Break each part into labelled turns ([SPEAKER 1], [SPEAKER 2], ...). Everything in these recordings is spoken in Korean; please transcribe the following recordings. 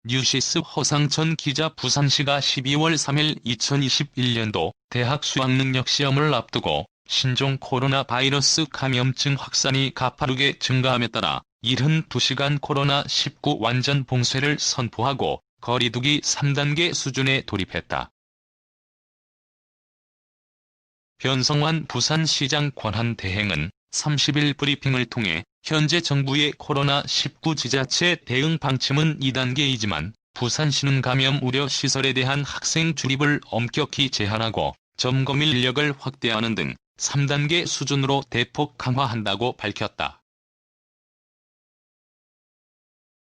[SPEAKER 1] 뉴시스 허상천 기자. 부산시가 12월 3일 2021년도 대학 수학능력시험을 앞두고 신종 코로나 바이러스 감염증 확산이 가파르게 증가함에 따라 72시간 코로나19 완전 봉쇄를 선포하고 거리두기 3단계 수준에 돌입했다. 변성환 부산시장 권한대행은 30일 브리핑을 통해 현재 정부의 코로나19 지자체 대응 방침은 2단계이지만 부산시는 감염 우려 시설에 대한 학생 출입을 엄격히 제한하고 점검 인력을 확대하는 등 3단계 수준으로 대폭 강화한다고 밝혔다.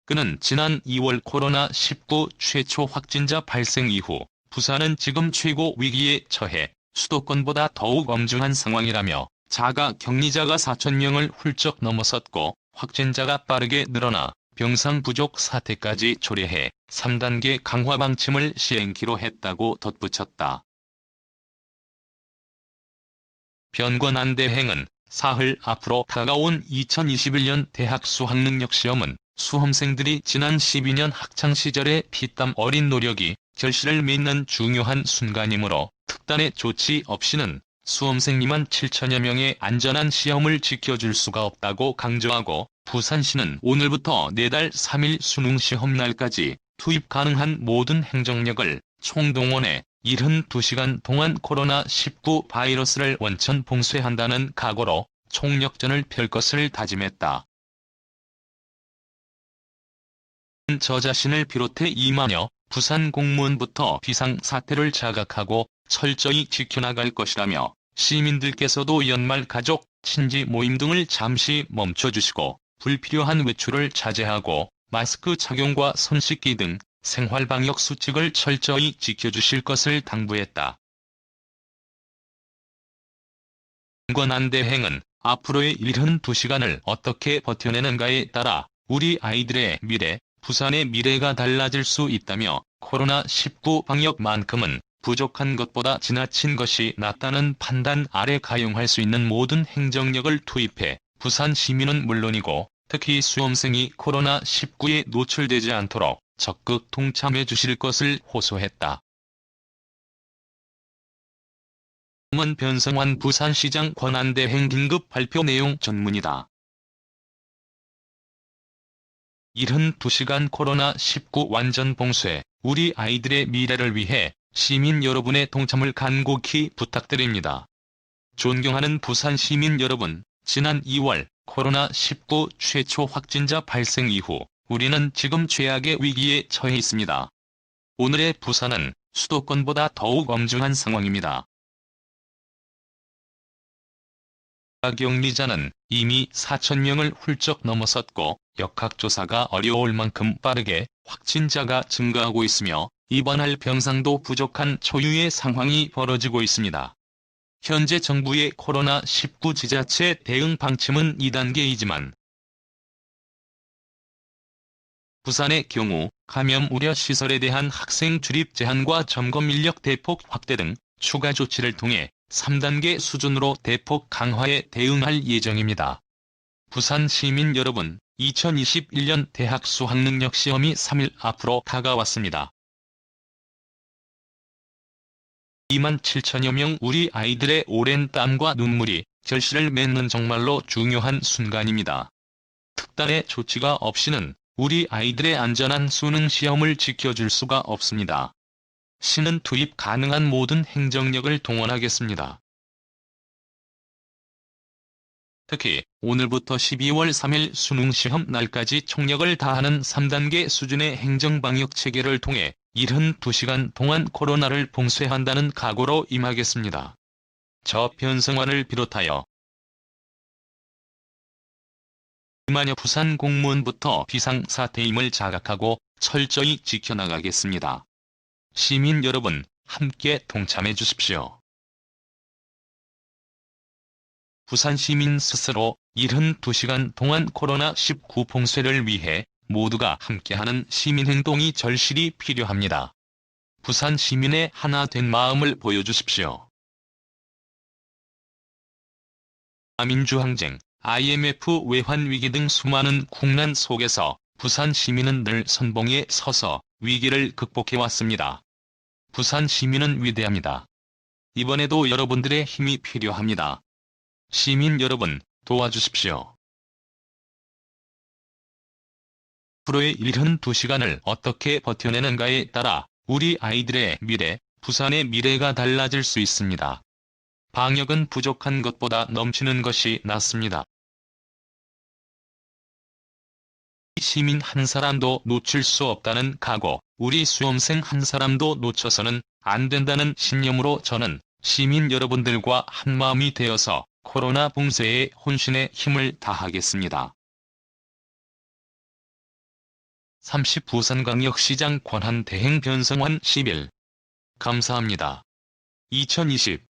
[SPEAKER 1] 그는 지난 2월 코로나19 최초 확진자 발생 이후 부산은 지금 최고 위기에 처해 수도권보다 더욱 엄중한 상황이라며 자가 격리자가 4,000명을 훌쩍 넘어섰고 확진자가 빠르게 늘어나 병상 부족 사태까지 초래해 3단계 강화 방침을 시행키로 했다고 덧붙였다. 변권한 대행은 사흘 앞으로 다가온 2021년 대학 수학능력시험은 수험생들이 지난 12년 학창시절의 피땀 어린 노력이 결실을 맺는 중요한 순간이므로 특단의 조치 없이는 수험생 2만 7천여 명의 안전한 시험을 지켜줄 수가 없다고 강조하고 부산시는 오늘부터 내달 3일 수능시험 날까지 투입 가능한 모든 행정력을 총동원해 72시간 동안 코로나19 바이러스를 원천 봉쇄한다는 각오로 총력전을 펼 것을 다짐했다. 저 자신을 비롯해 2만여 부산 공무원부터 비상사태를 자각하고 철저히 지켜나갈 것이라며 시민들께서도 연말 가족, 친지 모임 등을 잠시 멈춰주시고 불필요한 외출을 자제하고 마스크 착용과 손 씻기 등 생활방역 수칙을 철저히 지켜주실 것을 당부했다. 변권한 대행은 앞으로의 72시간을 어떻게 버텨내는가에 따라 우리 아이들의 미래, 부산의 미래가 달라질 수 있다며 코로나19 방역만큼은 부족한 것보다 지나친 것이 낫다는 판단 아래 가용할 수 있는 모든 행정력을 투입해 부산 시민은 물론이고 특히 수험생이 코로나19에 노출되지 않도록 적극 동참해 주실 것을 호소했다. 변성환 부산시장 권한대행 긴급 발표 내용 전문이다. 72시간 코로나19 완전 봉쇄, 우리 아이들의 미래를 위해 시민 여러분의 동참을 간곡히 부탁드립니다. 존경하는 부산 시민 여러분, 지난 2월 코로나19 최초 확진자 발생 이후 우리는 지금 최악의 위기에 처해 있습니다. 오늘의 부산은 수도권보다 더욱 엄중한 상황입니다. 격리자는 이미 4,000명을 훌쩍 넘어섰고 역학조사가 어려울 만큼 빠르게 확진자가 증가하고 있으며 입원할 병상도 부족한 초유의 상황이 벌어지고 있습니다. 현재 정부의 코로나19 지자체 대응 방침은 2단계이지만 부산의 경우 감염 우려 시설에 대한 학생 출입 제한과 점검 인력 대폭 확대 등 추가 조치를 통해 3단계 수준으로 대폭 강화에 대응할 예정입니다. 부산 시민 여러분, 2021년 대학 수학능력시험이 3일 앞으로 다가왔습니다. 2만 7천여 명 우리 아이들의 오랜 땀과 눈물이 결실을 맺는 정말로 중요한 순간입니다. 특단의 조치가 없이는 우리 아이들의 안전한 수능 시험을 지켜줄 수가 없습니다. 시는 투입 가능한 모든 행정력을 동원하겠습니다. 특히 오늘부터 12월 3일 수능시험 날까지 총력을 다하는 3단계 수준의 행정방역 체계를 통해 72시간 동안 코로나를 봉쇄한다는 각오로 임하겠습니다. 저 변성환을 비롯하여 2만여 부산 공무원부터 비상사태임을 자각하고 철저히 지켜나가겠습니다. 시민 여러분, 함께 동참해 주십시오. 부산 시민 스스로 72시간 동안 코로나19 봉쇄를 위해 모두가 함께하는 시민행동이 절실히 필요합니다. 부산 시민의 하나 된 마음을 보여주십시오. 민주항쟁, IMF 외환위기 등 수많은 국난 속에서 부산 시민은 늘 선봉에 서서 위기를 극복해왔습니다. 부산 시민은 위대합니다. 이번에도 여러분들의 힘이 필요합니다. 시민 여러분, 도와주십시오. 앞으로의 72시간을 어떻게 버텨내는가에 따라 우리 아이들의 미래, 부산의 미래가 달라질 수 있습니다. 방역은 부족한 것보다 넘치는 것이 낫습니다. 시민 한 사람도 놓칠 수 없다는 각오, 우리 수험생 한 사람도 놓쳐서는 안 된다는 신념으로 저는 시민 여러분들과 한마음이 되어서 코로나 봉쇄에 혼신의 힘을 다하겠습니다. 30 부산광역시장 권한 대행 변성환 10일. 감사합니다. 2020